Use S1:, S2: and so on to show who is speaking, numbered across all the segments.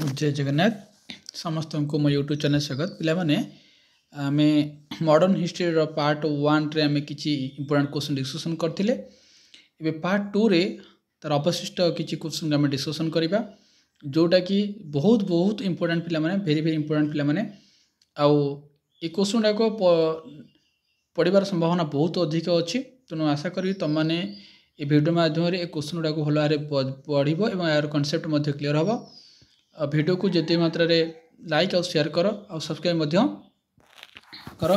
S1: जय जगन्नाथ समस्त को मो यूट्यूब चैनल स्वागत पिलाने आम मॉडर्न हिस्ट्री पार्ट 1 रे आम किसी इंपोर्टेंट क्वेश्चन डिस्कशन करथिले एबे पार्ट 2 रे तार अवशिष्ट किसी क्वेश्चन आम डिस्कशन करबा जोटा कि बहुत बहुत इंपोर्टेंट पिलाने वेरी वेरी इंपोर्टेंट पिलाने आउ ए क्वेश्चन को पढ़िबार संभावना बहुत अधिक अच्छी तेणु आशा करी तुम मैंने ये वीडियो माध्यम ए क्वेश्चन गुड़ा भल भाव पढ़ और यार कनसेप्ट क्लीयर हम वीडियो को जिते मात्रा रे लाइक और शेयर कर और सब्सक्राइब कर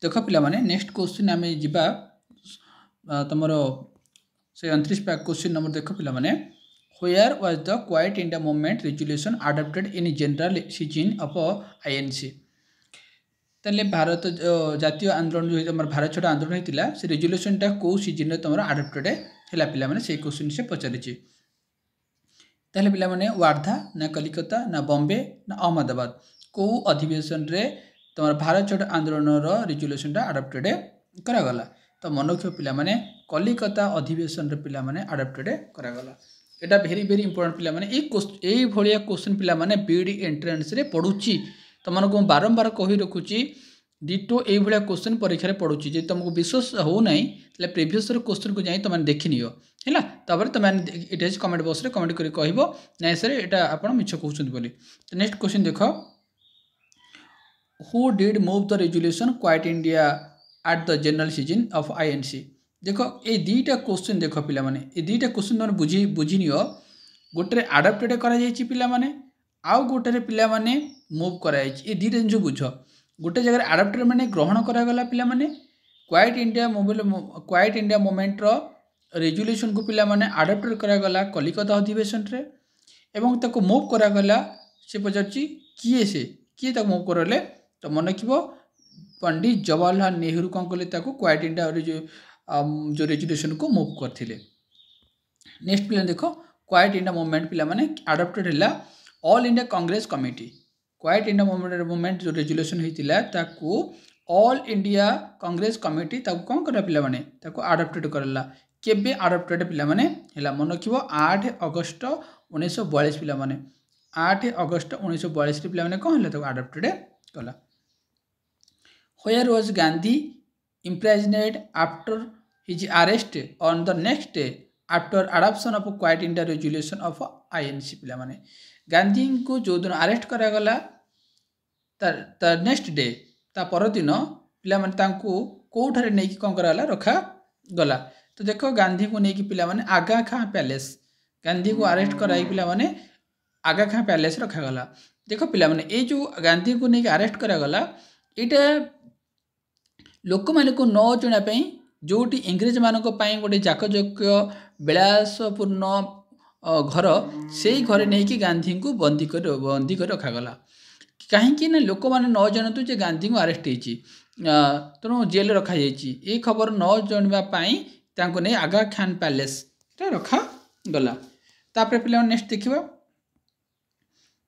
S1: देख पिलाने नेक्स्ट क्वेश्चन आम जा तुम से 29 क्वेश्चन नंबर देख पिलाने where was the quite India movement resolution adopted in general season of INC ताले भारत जातीय आंदोलन जो भारत छोड़ आंदोलन होता से रेजोल्यूशनटा कौ सीजन तुम अडॉप्टेड है पिलाने से क्वेश्चन से पचारि ताले पिलाने वार्धा ना कलिकता ना बॉम्बे ना अहमदाबाद कौ अधिवेशन रे तुम भारत छोड़ आंदोलन रेजोल्यूशनटा अडॉप्टेड करागला तो मन रख पिलाने कलिकता अधिवेशन रे पिलाने अडॉप्टेड करागला एटा भेरी भेरी इंपोर्टेंट पिलाने यही भाया क्वेश्चन पिलाने बीडी एंट्रेंस रे पड़ुची तुमको बारंबार कही रखुची डिटो ये क्वेश्चन परीक्षा पड़ुची जे तुमको विश्वास हो नहीं प्रीवियस क्वेश्चन को जाई तुम देखि नियो है तापर तुम ये कमेंट बॉक्स रे कमेंट करी कहबो नहीं सर एटा आपण मिछ कहउछन बोली तो नेक्स्ट क्वेश्चन देखो who did move the resolution quite India at the general season of INC देखो ये दुईटा क्वेश्चन देख पिला माने ये दुईटा क्वेश्चन तुम बुझी नियो गोटे अडॉप्टेड करा जायछि पिला माने आउ गोटे पिला माने मूव कराई ये दुईटा जिन बुझ गोटे जगह अडॉप्टेड माने ग्रहण करागला पिला माने क्वाइट इंडिया मूवमेंट रो रेजोल्यूशन को पिला माने अडॉप्टेड करागला कलिकता अधिवेशन रे एवं ताको मूव करागला से पचारची किए ताको मूव करले तो मन रखिबो पंडित जवाहरलाल नेहरू कौन कले ताको क्वाइट इंडिया जो रेजोल्यूशन को मूव करथिले नेक्स्ट पिला देखो क्वाइट इंडिया मूवमेंट पिला माने अडॉप्टेड हैला all India Congress committee quite India movement जो रेजोल्यूशन होता ताकू ऑल इंडिया कांग्रेस कमिटी ताकू कौन करा पिला माने ताकू अडॉप्टेड करला केबे अडॉप्टेड पिला माने हैला मन रखिबो 8 अगस्त 1942 पिला माने 8 अगस्त 1942 पिला माने कौन हैला ताकू अडॉप्टेड कला where was Gandhi imprisoned after his arrest on the next day after adoption of quite India resolution of INC पिला माने गांधी को जो दिन अरेस्ट करागला तार नेक्स्ट डे ता पर दिन पिला माने तांको कोठारे नेकी कोन कराला रखा गला तो देखो गांधी को नेकी पिला माने आगा खां पैलेस गांधी को अरेस्ट कराई पिला माने आगा खां पैलेस रखा गला देखो पिला माने ए जो गांधी को नेकी अरेस्ट करागला एटा लोक माने को न जणा जोटी इंग्रेज मानक गोटे जाकजक्य विलासपूर्ण घर से ही घरे नहीं कि गांधी को बंदी कर रखागला कहीं ना लोक मैंने न जानतु जे गांधी को अरेस्ट होती तेणु जेल रखा ये खबर न जानवाई नहीं आगा खान पैलेस रखा गला तापर पे नेक्स्ट देखा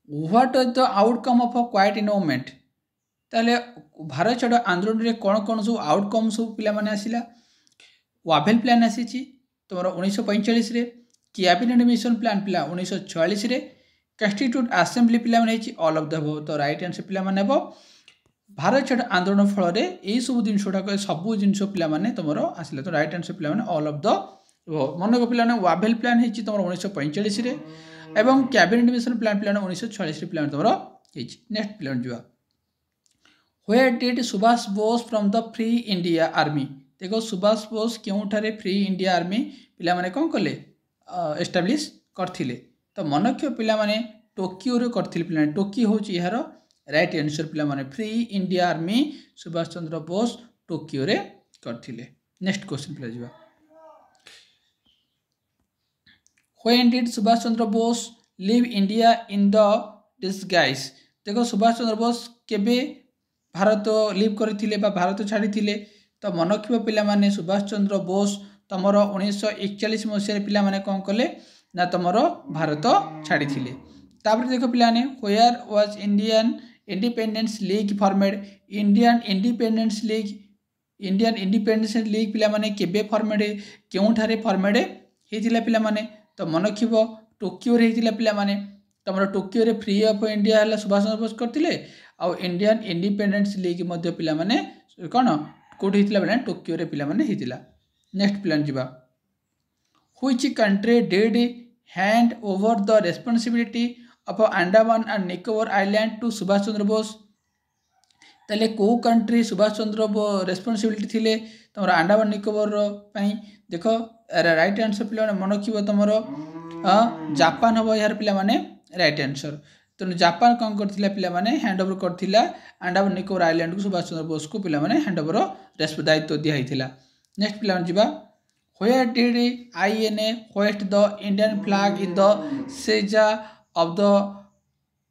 S1: what is the outcome of quite India movement ताले भारत छोड़ आंदोलन रे कौन कौन सब आउटकम सब पिला माने आसिला वाभेल प्लान आसी तुम 1945 रे कैबिनेट मिशन प्लान पिला 1946 रे कन्स्टिट्यूट असेंबली पिला माने ऑल ऑफ द तो राइट आंसर पिला माने भारत छोड़ आंदोलन फल रे एई सब जिन सब जिन पिला माने तुमरो आसिला तो राइट आंसर पिला माने ऑल ऑफ द मन को पिला वाभेल प्लान हेची तुम 1945 रे एवं कैबिनेट मिशन प्लान पिला 1946 रे पिला तुमरो हेची नेक्स्ट पिला जुवा where did Subhash Bose from the free India army देखो सुभाष बोस क्योंठारे फ्री इंडिया आर्मी पिला माने कौन कले एस्टाब्लिश करथिले तो मनक्य पिला माने टोकियो रे करथिले पिला टोकियो होची यार राइट आंसर पिला माने free India army Subhash Chandra Bose Tokyo रे करथिले नेक्स्ट क्वेश्चन पिला जिवा when did Subhash Chandra Bose leave India in the disguise देखो सुभाष चंद्र बोस केबे भारत लीव करथिले बा भारत छाड़ी तो मन रखिबो पिला माने सुभाष चंद्र बोस तुमर 1941 मसीह पिला माने कौन कले ना तुमर भारत छाड़ी तापर देखो पिला ने where was Indian independence league formed Indian independence league पिला माने केबे फॉर्मेड केउठारे फॉर्मेड हेतिला पिला माने तो मन रखिबो टोकियो रे हेतिला पिला माने तुम टोकियो रे फ्री ऑफ इंडिया है सुभाष चंद्र बोस करते आउ इंडियन इंडिपेंडेंस लीग पिला माने कौन कौटी होता टोकियो रे पिला माने होता। नेक्स्ट प्लान जीवा which country did hand over the responsibility of Andaman and Nicobar Island to Subhash Chandra Bose ताले को कंट्री सुभाष चंद्र रेस्पॉन्सिबिलिटी थिले तुम अंडमान निकोबर देख राइट आंसर पे मन रखिए तुम जापान हम यार पे राइट आंसर तेणु जापान कौन करथिला पिला माने हैंड ओवर करथिला अंडमान निकोबर आइलैंड को सुभाष चंद्र बोस को पिला माने हैंड ओवर दायित्व दिया हिथिला। नेक्स्ट पिला जीवा where did INA hoist the Indian flag in the seja of the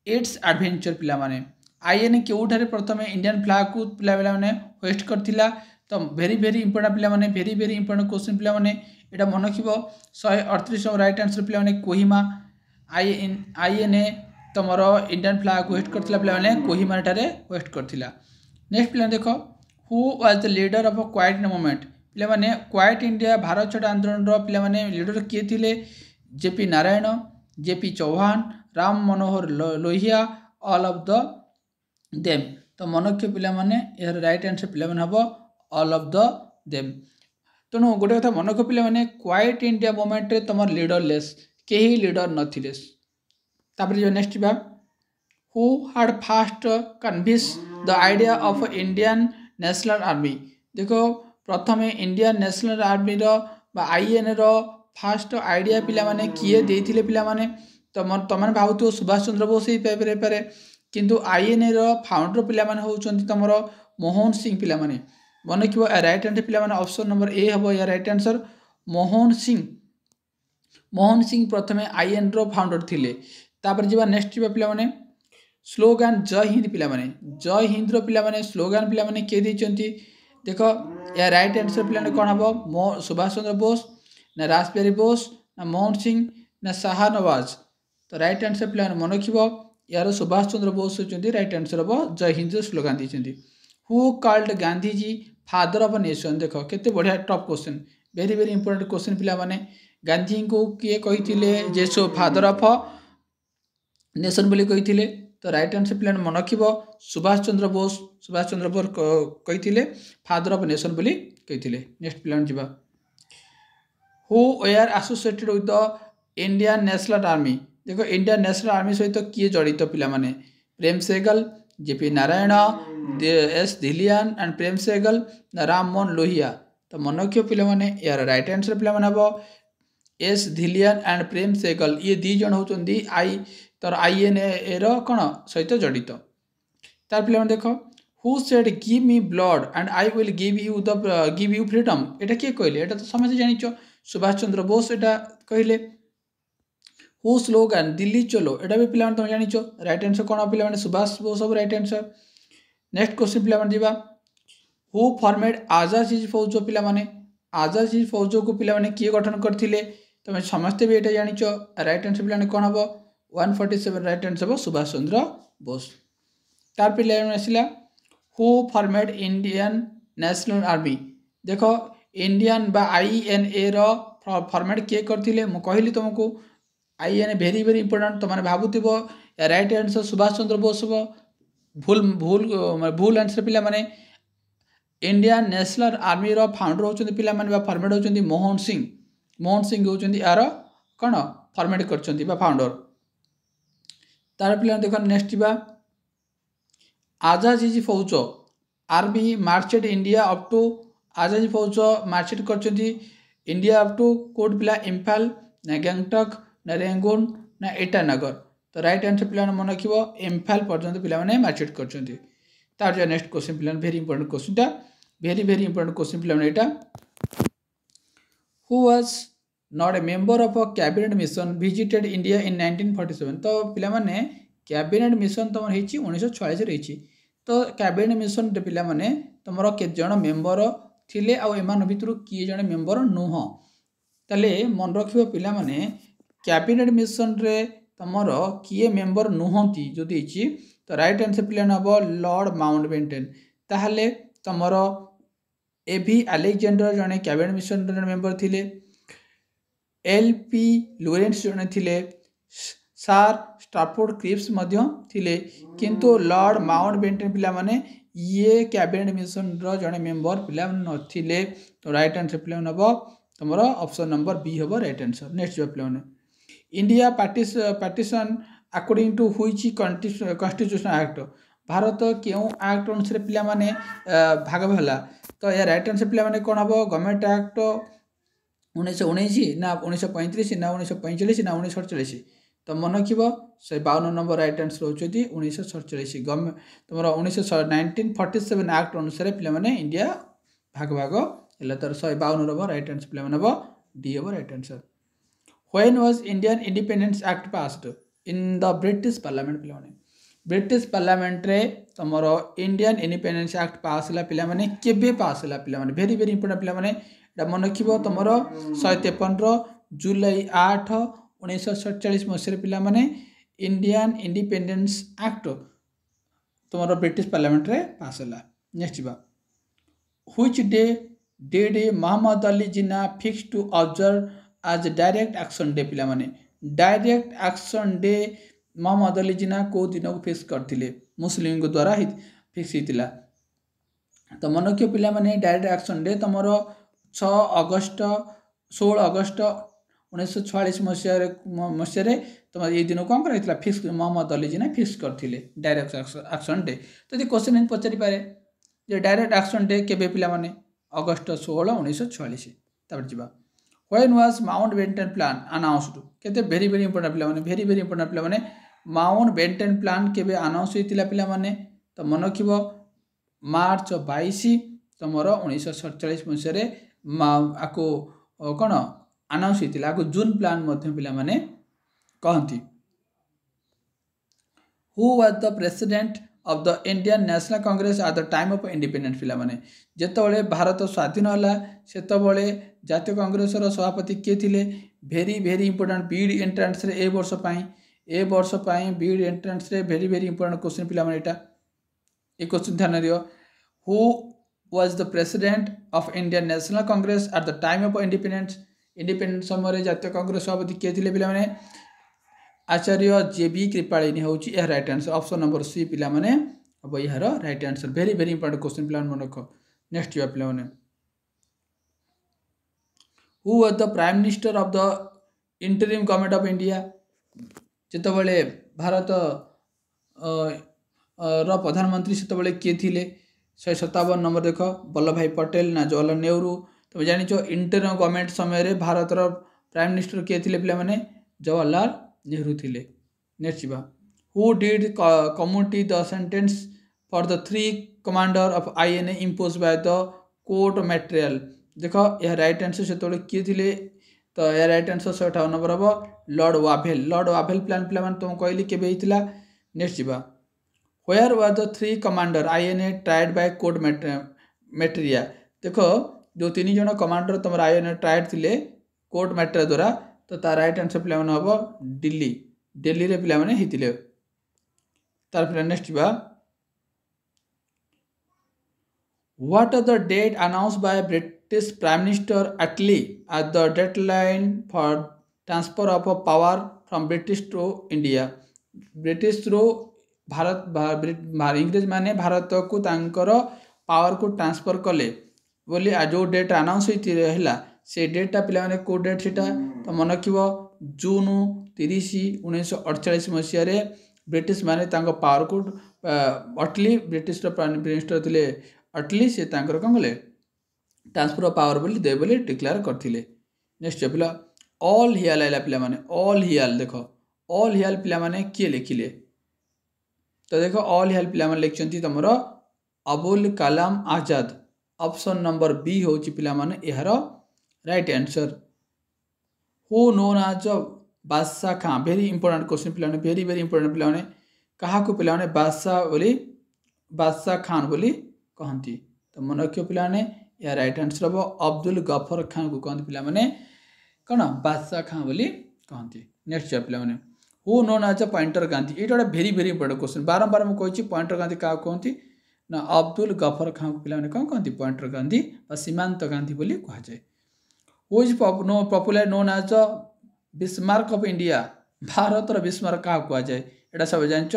S1: its adventure पिला माने आईएनए केउठारे प्रथम इंडियन फ्लैग को पिला माने होस्ट करथिला। तो वेरी वेरी इंपोर्टेंट पिला माने वेरी वेरी इंपोर्टेंट क्वेश्चन पिला माने एटा मन रखिबो 138 राइट आंसर पिला माने कोहिमा आईएनए तमरो इंडियन फ्लैग को होस्ट करथिला पिला माने कोहिमा ठारे होस्ट करथिला। नेक्स्ट पिला देखो who was the leader of a quite movement पिला माने क्वाइट इंडिया भारत छोड़ आंदोलन रो पिला माने लीडर किए थिले JP Narayan JP Chauhan Ram Manohar Lohia all of the them. तो मनक्य पिला माने यार राइट आंसर पिला माने हबो ऑल ऑफ द देम। तेणु गोटे कथा मन रख पिला माने क्वाइट इंडिया मूवमेंट रे तमर लीडरलेस केही लीडर नथिले। तापर जो नेक्स्ट बा who had fast convince the idea of Indian National Army देखो प्रथम इंडियन नेशनल आर्मी रो बा आईएनए रो फास्ट आइडिया पिला माने किए देथिले पिला माने तमन भावतो सुभाष चंद्र बोस ही पेपर पारे किंतु आईएनए रो फाउंडर पिला माने होउचंती तमरो मोहन सिंह पिला माने मन रखिबो राइट आंसर पिला माने ऑप्शन नंबर ए हबो या राइट आंसर मोहन सिंह प्रथम आईएन रो फाउंडर थिले। तापर जीवा नेक्स्ट जीवा पिला माने स्लोगान जय हिंद पिला माने जय हिंद रो पिला माने स्लोगान पिला माने के दैचंती देखो या राइट आंसर पिला कोन हबो सुभाष चंद्र बोस ना रासबिहारी बोस ना मोहन सिंह ना शाह नवाज। तो राइट आंसर पिला मन रखिबो यार सुभाष चंद्र बोस होती राइट आंसर हम जय हिंद स्लोगान देते। Who called Gandhiji father of nation देख केते बढ़िया top question very very important question पिला माने गांधी को किए कही जे सो फादर ऑफ नेशन बोली कही। तो राइट आंसर पिला मन रखिबो सुभाष चंद्र बोस कही फादर ऑफ नेशन बोली कही। नेक्स्ट पिला जीवा who were associated with the Indian National Army देखो इंडियन नेशनल आर्मी सहित किए जड़ित पिला माने प्रेम सहगल जेपी नारायण एस धिलियान एंड प्रेम सहगल राम मोहन लोहिया। तो मन रखियो पिला माने यार राइट आंसर पिला माने हबो एस धिलियान एंड प्रेम सहगल ये दी जण होचंदी तर आईएनए रो कोन सहित जड़ित। तार पिला माने देखो who said give me blood and I will give you freedom एटा के कहले एटा तो समझ जानिचो सुभाष चंद्र बोस एटा कहले। हु स्लोगान दिल्ली चलो एटा भी पिला तुम जानिचो राइट आंसर कोन पिला माने सुभाष बोस सब राइट आंसर। नेक्स्ट क्वेश्चन पिला माने दिबा हु फॉर्मेड आजाद हिंद फौज पिला माने आजाद हिंद फौज को पिला माने किए गठन करथिले तुम समस्त भी एटा जानिचो राइट आंसर पिला कोन हबो 147 राइट आंसर हबो सुभाष चंद्र बोस। तार पिला माने आसिला who formed Indian National Army देखो इंडियन बा आईएनए रो फॉर्मेट किए करथिले मु कहली तुमको आईएनए वेरी वेरी इंपोर्टेंट तो माने भाबुथिबो राइट आंसर सुभाष चंद्र बोस हबो भूल आंसर पिला माने इंडियन नेशनल आर्मी रो फाउंडर होचंदी पिला माने बा फॉर्मेट होचंदी मोहन सिंह होचंदी यार कोन फॉर्मेट करचंदी बा फाउंडर। तार पिला देखो नेक्स्ट बा आजाद हिंद फौज आर्मी मार्चेड इंडिया अप टू आजाद फौज मार्चेड करचंदी इंडिया अप टू कोड पिला इम्फाल ना गैंगटक ना रेंगुन ना ईटानगर। तो राइट आंसर पिला मन रखिबो इम्फाल पर्यंत पिला माने मार्चेड करचंदी। तार जो नेक्स्ट क्वेश्चन पिला वेरी इंपोर्टेंट क्वेश्चन टा वेरी वेरी इंपोर्टेंट क्वेश्चन पिला एटा who was not a member of a cabinet mission visited India in 1947। तो पिला माने कैबिनेट मिशन तमर हेची 1946 रहिची। तो कैबिनेट मिशन रे पिला माने तमरो के जण मेंबर थिले आ एमान भितरु किए जण मेंबर नुह तले मन रखिबो पिला माने कैबिनेट मिशन रे तमरो किए मेंबर नुहंती जो देची। तो राइट आंसर पिला हबो लॉर्ड माउंटबेटन ताहले तमरो एभी अलेक्जेंडर जने कैबिनेट मिशन रे मेंबर थिले एलपी लॉरेंस जने थिले सार स्टाफोर्ड क्रिप्स थिले किंतु लॉर्ड माउंटबेटन पिला माने ये कैबिनेट मिशन रो जने मेंबर पिला नथिले। तो राइट आंसर पिला नबो तुमर ऑप्शन नंबर बी हबो राइट आंसर। नेक्स्ट जो पिला माने India partition according to which constitutional act Bharat क्यों एक्ट अनुसार पिला माने भाग भला। तो या राइट आंसर पिला माने कोन हबो गवर्नमेंट एक्ट 1919 ना 1935 ना 1945 ना 1947। तो मन रखिबो 152 नंबर राइट आंसर होचोदी 1947 गवर्नमेंट तुमरा 1947 एक्ट अनुसार पिला माने इंडिया भाग भाग एला तर 152 नंबर राइट आंसर पिला माने हबो डी हबो right answer. When was Indian Independence act passed in the British parliament पिला माने ब्रिटिश पार्लियामेंट रे तुमरो इंडियन इंडिपेंडेंस एक्ट पास हला पिला माने केबे पास हला पिला माने वेरी वेरी इंपोर्टेंट पिला माने एटा मन रखिबो तुमरो 153 जुलाई 8 1947 मसिया पिला माने इंडियन इंडिपेंडेंस एक्ट तुमरो ब्रिटिश पार्लियामेंट रे पास हला। नेक्स्ट बा which day did Mohammad Ali Jinnah fix to observe as direct action day पिला माने direct action day Mohammad Ali Jinnah को दिन को फिक्स करथिले मुस्लिम को द्वारा ही फिक्स हितिला। तो मन रखियो पिला माने डायरेक्ट एक्शन डे तुमरो 16 अगस्त 1946 मसीह तुम ये दिन कौन कर फिक्स मोहम्मद अली जिन्ना फिक्स करथिले डायरेक्ट एक्शन डे। तो ये क्वेश्चन पचारि पारे जे डायरेक्ट एक्शन डे केबे पिला माने अगस्त 16 1946। तापर जिबा when was Mountbatten plan announced केते वेरी वेरी इंपोर्टेंट पिला माने वेरी वेरी इंपोर्टेंट पिला माने माउंटबेटन प्लान केबे अनाउंस होइतिला पिला माने। तो मन रखिबो मार्च 22 तुमर 1947 मसीह आको कौन अनाउंस होइतिला आको जून प्लान मध्य पिला माने कहंती। Who was the president of the Indian National Congress at the time of independence पिला माने जेतबळे भारत स्वाधीन होला सेतबळे जातीय कांग्रेस रो सभापति के थिले very very important Beed entrance रे ए वर्ष पाई बीड एंट्रेंस रे वेरी वेरी इंपोर्टेंट क्वेश्चन पिला माने एटा ए क्वेश्चन ध्यान दियो। Who was the president of Indian National Congress at the time of independence समय जातीय कांग्रेस सभापति के थिले पिला माने आचार्य जेबी कृपालिनी होची ए right answer option number C पिला माने अब यार right answer very very important question पिला मन रखो। नेक्स्ट जो पिला माने who was the prime minister of the interim government of India जेतबळे भारत रो प्रधानमंत्री सेतबळे के थिले 157 नंबर देखो वल्लभ भाई पटेल ना जवाहरलाल नेहरू। तुम जानिचो इंटरिम गवर्नमेंट समय रे भारत रो प्राइम मिनिस्टर के थिले पिला माने जवाहरलाल नेहरू थिले। नेक्स्ट बा who did community the sentence for the 3 commander of INA impose by the court material देखो यह राइट आंसर से किए थिले। तो यह राइट आंसर 158 नंबर हम लॉर्ड वाभेल प्लान पिला माने तुम कहली केबे हितला। नेक्स्ट बा where were the 3 commander INA tried by court materia देखो जो 3 जन कमांडर तुम आईएनए ट्राइड थिले कोर्ट मटेरिया द्वारा। तो तार राइट आंसर पिला माने हबो दिल्ली रे पिला माने हितिले। तार फिर नेक्स्ट बा what are the date announced by British prime minister Attlee at the deadline for transfer of power from British to India British रो भारत इंग्रेज माने भारत को तांकर पावर को ट्रांसफर कले बोली जो डेट अनाउंस होती है से डेटा पिला माने को डेट सेटा। तो मन रखिबो जून 30 1948 मसीह रे ब्रिटिश माने तांको पावर को अटली ब्रिटिश रो प्राइम मिनिस्टर थिले अटली से तांकर कौन कले ट्रांसफर ऑफ पावर बोली दे बोली डिक्लेयर करथिले। नेक्स्ट पिला ऑल हियाल आइला पिला माने ऑल हियाल देखो ऑल हियाल पिला माने किए लिखिले। तो देखो ऑल हियाल पिला माने लिखचंती तमरो Abul Kalam Azad option number B होची पिला माने एहर right answer. Who known as Badshah Khan very important question पिला वेरी वेरी इंपोर्टेंट पिला कहा को पिला बादशाह खान बोली कहती। तो मन रखियो पिला या राइट आंसर हम अब्दुल गफर खान को कहते पिला कौन बादशाह खां बोली कहती। नेक्स्ट पिला who known as pointer Gandhi ये गोटे वेरी वेरी इंपोर्टेंट क्वेश्चन बारंबार मुझे कही पॉइंटर गांधी क्या कहती ना अब्दुल गफर खां को पिला कौन कहती पॉइंटर गांधी सीमांत गांधी बोली कहुए। Who is popular known as Bismarck of India ଭାରତର ବିସ୍ମାର୍କ କାହାକୁ କୁହାଯାଏ? ଏଇଟା ସବୁ ଜାଣିଛ।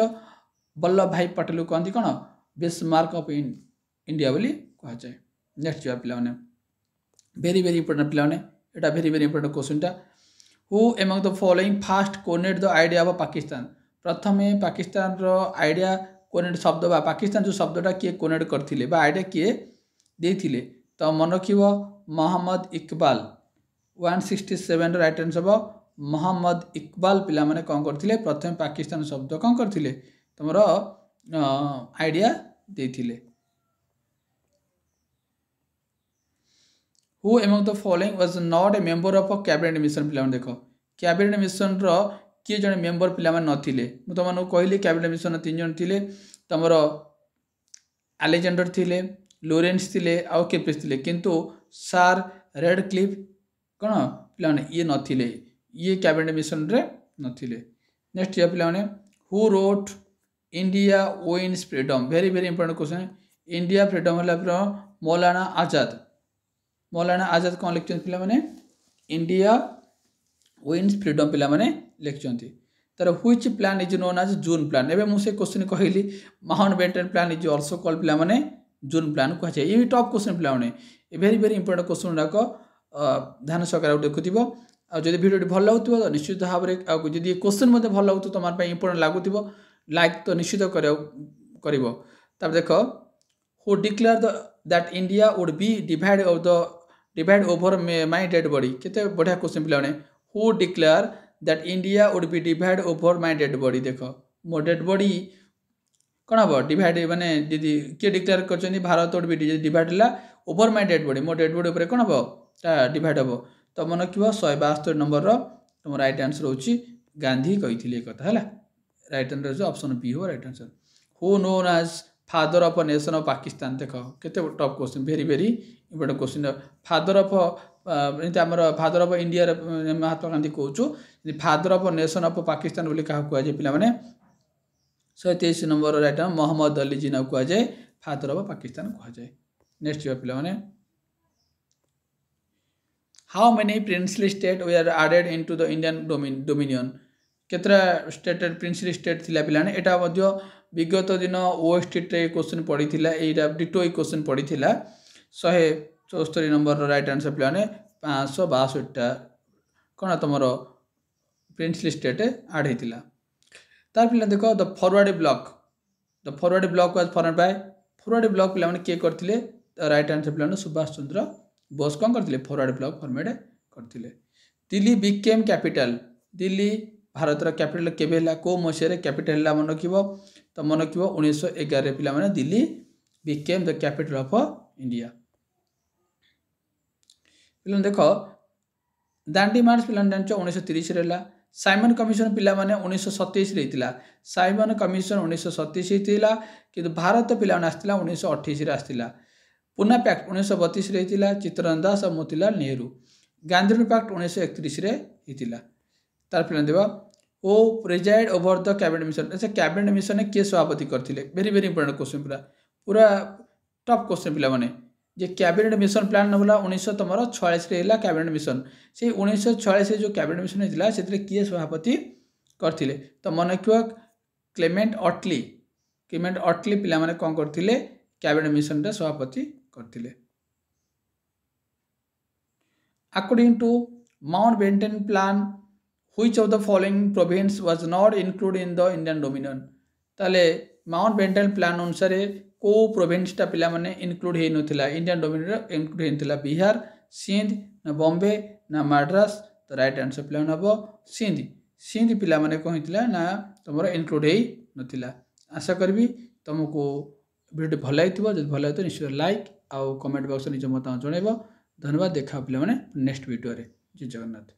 S1: ବଲ୍ଲଭ ଭାଇ ପଟେଲକୁ କହନ୍ତି କ'ଣ? ବିସ୍ମାର୍କ ଅଫ୍ ଇଣ୍ଡିଆ ବୋଲି କୁହାଯାଏ। ନେକ୍ସଟ ଯିବା ପିଲାମାନେ, ଭେରି ଭେରି ଇମ୍ପୋର୍ଟାଣ୍ଟ ପିଲାମାନେ, ଏଇଟା ଭେରି ଭେରି ଇମ୍ପୋର୍ଟାଣ୍ଟ କ୍ୱେଶ୍ଚିନ୍ଟା। Who among the following first coined the idea of Pakistan? ପ୍ରଥମେ ପାକିସ୍ତାନର ଆଇଡ଼ିଆ କୋନେଟ୍ ଶବ୍ଦ ବା ପାକିସ୍ତାନ ଯେଉଁ ଶବ୍ଦଟା କିଏ କୋନେଟ୍ କରିଥିଲେ ବା ଆଇଡ଼ିଆ କିଏ ଦେଇଥିଲେ? ତ ମନେ ରଖିବ ମହମ୍ମଦ ଇକବାଲ। 167 ରାଇଟ୍ ଆନ୍ସର ହେବ ମହମ୍ମଦ ଇକବାଲ ପିଲାମାନେ କ'ଣ କରିଥିଲେ? ପ୍ରଥମେ ପାକିସ୍ତାନ ଶବ୍ଦ କ'ଣ କରିଥିଲେ? ତୁମର ଆଇଡ଼ିଆ ଦେଇଥିଲେ। ହୁ among the following was not a member of cabinet mission? ପିଲାମାନେ ଦେଖ, କ୍ୟାବିନେଟ୍ ମିଶନର କିଏ ଜଣେ ମେମ୍ବର ପିଲାମାନେ ନଥିଲେ? ମୁଁ ତୁମମାନଙ୍କୁ କହିଲି କ୍ୟାବିନେଟ୍ ମିଶନ 3 ଜଣ ଥିଲେ। ତୁମର ଆଲେକ୍ଜାଣ୍ଡର ଥିଲେ, ଲୋରେନ୍ସ ଥିଲେ, ଆଉ କେପ୍ରିସ୍ ଥିଲେ, କିନ୍ତୁ ସାର୍ ରେଡକ୍ଲିଫ୍ କ'ଣ ପିଲାମାନେ ଇଏ ନଥିଲେ, ଇଏ କ୍ୟାବିନେଟ୍ ମିଶନରେ ନଥିଲେ। ନେକ୍ସଟ ଯିବା ପିଲାମାନେ, who wrote India wins freedom? Very very important question. India freedom ହେଲା ମୌଲାନା ଆଜାଦ। ମୌଲାନା ଆଜାଦ କ'ଣ ଲେଖିଛନ୍ତି ପିଲାମାନେ? ଇଣ୍ଡିଆ ୱିନ୍ସ ଫ୍ରିଡମ୍ ପିଲାମାନେ ଲେଖିଛନ୍ତି। ତାର which plan is known as June plan? ଏବେ ମୁଁ ସେ କ୍ୱେଶ୍ଚନ୍ କହିଲି Mountbatten plan is also called ପିଲାମାନେ ଜୁନ୍ ପ୍ଲାନ୍ କୁହାଯାଏ। ଇଏ ବି ଟପ୍ କ୍ୱେଶ୍ଚନ୍ ପିଲାମାନେ, ଏ ଭେରି ଭେରି ଇମ୍ପୋର୍ଟାଣ୍ଟ କ୍ୱେଶ୍ଚନ୍ ଗୁଡ଼ାକ ଧ୍ୟାନ ସହକାରେ ଦେଖୁଥିବ। ଆଉ ଯଦି ଭିଡ଼ିଓଟି ଭଲ ଲାଗୁଥିବ ତ ନିଶ୍ଚିତ ଭାବରେ, ଆଉ ଯଦି ଏ କ୍ୱେଶ୍ଚନ୍ ମଧ୍ୟ ଭଲ ଲାଗୁଥିବ, ତୁମ ପାଇଁ ଇମ୍ପୋର୍ଟାଣ୍ଟ ଲାଗୁଥିବ, ଲାଇକ୍ ତ ନିଶ୍ଚିତ କରିବ। ତାପରେ ଦେଖ, who declare that India would be divided over my dead body? କେତେ ବଢ଼ିଆ କ୍ୱେଶ୍ଚନ୍ ପିଲାମାନେ। Who declare that India would be divided over my dead body? ଦେଖ, ମୋ ଡେଡ୍ ବଡି କ'ଣ ହେବ? ଡିଭାଇଡ୍, ମାନେ ଯଦି କିଏ ଡିକ୍ଲେୟାର କରିଛନ୍ତି ଭାରତ ଉଡ୍ ବି ଡିଭାଇଡ୍ ହେଲା ଓଭର ମାଇ ଡେଡ୍ ବଡି, ମୋ ଡେଡ୍ ବଡି ଉପରେ କ'ଣ ହେବ? ତା ଡିଭାଇଡ୍ ହେବ। ତ ମନେ ରଖିବ 172 ନମ୍ବରର ତୁମ ରାଇଟ୍ ଆନ୍ସର ହେଉଛି ଗାନ୍ଧୀ କହିଥିଲେ ଏ କଥା ହେଲା। ରାଇଟ୍ ଆନ୍ସର ହେଉଛି ଅପସନ୍ ବି ହେବ right answer. Who known as father of nation of Pakistan? ଦେଖ କେତେ top question, very very important question. Father of, ଯେମିତି ଆମର ଫାଦର ଅଫ୍ ଇଣ୍ଡିଆର ମହାତ୍ମା ଗାନ୍ଧୀ କହୁଛୁ, father of nation of Pakistan ବୋଲି କାହାକୁ କୁହାଯାଏ ପିଲାମାନେ? 123 number right answer Mohammad Ali ଜିନାକୁ କୁହାଯାଏ ଫାଦର ଅଫ୍ ପାକିସ୍ତାନ କୁହାଯାଏ। ନେକ୍ସଟ ଯିବା ପିଲାମାନେ, how many princely state were added in to the Indian dominion? କେତେଟା ଷ୍ଟେଟ୍ ପ୍ରିନ୍ସଲି ଷ୍ଟେଟ୍ ଥିଲା ପିଲାମାନେ? ଏଇଟା ମଧ୍ୟ ବିଗତ ଦିନ OSTରେ କ୍ୱେଶ୍ଚନ୍ ପଡ଼ିଥିଲା, ଏଇଟା ଡିଟୋ ଏଇ କ୍ୱେଶ୍ଚନ୍ ପଡ଼ିଥିଲା। 174 ନମ୍ବରର ରାଇଟ୍ ଆନ୍ସର ପିଲାମାନେ 562ଟା କ'ଣ ତୁମର ପ୍ରିନ୍ସଲି ଷ୍ଟେଟ୍ ଆଡ଼୍ ହେଇଥିଲା। ତାର ପିଲା ଦେଖ, the forward block was formed by? Forward block ପିଲାମାନେ କିଏ କରିଥିଲେ? ରାଇଟ୍ ଆନ୍ସର ପିଲାମାନେ ସୁଭାଷ ଚନ୍ଦ୍ର ବୋଷ କ'ଣ କରିଥିଲେ? ଫରୱାର୍ଡ ବ୍ଲକ୍ ଫର୍ମେଟ୍ କରିଥିଲେ। Delhi became capital? ଦିଲ୍ଲୀ ଭାରତର କ୍ୟାପିଟାଲ କେବେ ହେଲା? କେଉଁ ମସିହାରେ କ୍ୟାପିଟାଲ ହେଲା? ମନେ ରଖିବ। ତ ମନେ ରଖିବ 1911ରେ ପିଲାମାନେ Delhi became the capital of India. ପିଲାମାନେ ଦେଖ, ଦାଣ୍ଡି ମାର୍ଚ୍ଚ ପିଲାମାନେ ଜାଣିଛ 1930ରେ ହେଲା। ସାଇମନ୍ କମିଶନ ପିଲାମାନେ 1927ରେ ହେଇଥିଲା। ସାଇମନ୍ କମିଶନ 1927 ହେଇଥିଲା, କିନ୍ତୁ ଭାରତ ପିଲାମାନେ ଆସିଥିଲା 1928ରେ ଆସିଥିଲା। ପୁନା ପ୍ୟାକ୍ଟ 1932ରେ ହେଇଥିଲା, ଚିତ୍ତରଞ୍ଜନ ଦାସ ଆଉ ମୋତିଲାଲ ନେହେରୁ। ଗାନ୍ଧୀ ପ୍ୟାକ୍ଟ 1931ରେ ହେଇଥିଲା। ତାର ପିଲାମାନେ ଦେବା, ଓ ପ୍ରେଜାଇଡ୍ ଓଭର ଦ କ୍ୟାବିନେଟ୍ ମିଶନ? ଆଚ୍ଛା, କ୍ୟାବିନେଟ୍ ମିଶନରେ କିଏ ସଭାପତି କରିଥିଲେ? ଭେରି ଭେରି ଇମ୍ପୋର୍ଟାଣ୍ଟ କ୍ୱେଶ୍ଚନ୍, ପୁରା ଟପ୍ କ୍ୱେଶ୍ଚନ୍ ପିଲାମାନେ। ଯେ କ୍ୟାବିନେଟ୍ ମିଶନ ପ୍ଲାନ୍ ହେଲା 1946ରେ ହେଲା କ୍ୟାବିନେଟ୍ ମିଶନ। ସେଇ 1946ରେ ଯେଉଁ କ୍ୟାବିନେଟ୍ ମିଶନ ହେଇଥିଲା ସେଥିରେ କିଏ ସଭାପତି କରିଥିଲେ? ତ ମନେ ରଖିବ କ୍ଲେମେଣ୍ଟ ଅଟଲି ପିଲାମାନେ କ'ଣ କରିଥିଲେ? କ୍ୟାବିନେଟ୍ ମିଶନରେ ସଭାପତି କରିଥିଲେ। According to Mountbatten plan, which of the following province was not included in the Indian Dominion? ତାହେଲେ ମାଉଣ୍ଟ ବେଟନ୍ ପ୍ଲାନ୍ ଅନୁସାରେ କେଉଁ ପ୍ରୋଭିନ୍ସଟା ପିଲାମାନେ ଇନକ୍ଲୁଡ୍ ହେଇନଥିଲା ଇଣ୍ଡିଆନ୍ ଡୋମିନିଅନ୍ରେ? ଇନକ୍ଲୁଡ୍ ହେଇନଥିଲା ବିହାର, ସିନ୍ଧ, ନା ବମ୍ବେ, ନା ମାଡ୍ରାସ? ତ ରାଇଟ୍ ଆନ୍ସର ପିଲାମାନେ ହେବ ସିନ୍ଧ ପିଲାମାନେ କ'ଣ ହେଇଥିଲା ନା ତୁମର ଇନକ୍ଲୁଡ୍ ହେଇନଥିଲା। ଆଶା କରିବି ତୁମକୁ ଭିଡ଼ିଓଟି ଭଲ ଲାଗିଥିବ। ଯଦି ଭଲ ଲାଗିଥିବ ନିଶ୍ଚିତ ଲାଇକ୍ ଆଉ କମେଣ୍ଟ ବକ୍ସରେ ନିଜ ମତାମତ ଜଣାଇବ। ଧନ୍ୟବାଦ। ଦେଖା ପିଲାମାନେ ନେକ୍ସଟ ଭିଡ଼ିଓରେ। ଜୟ ଜଗନ୍ନାଥ।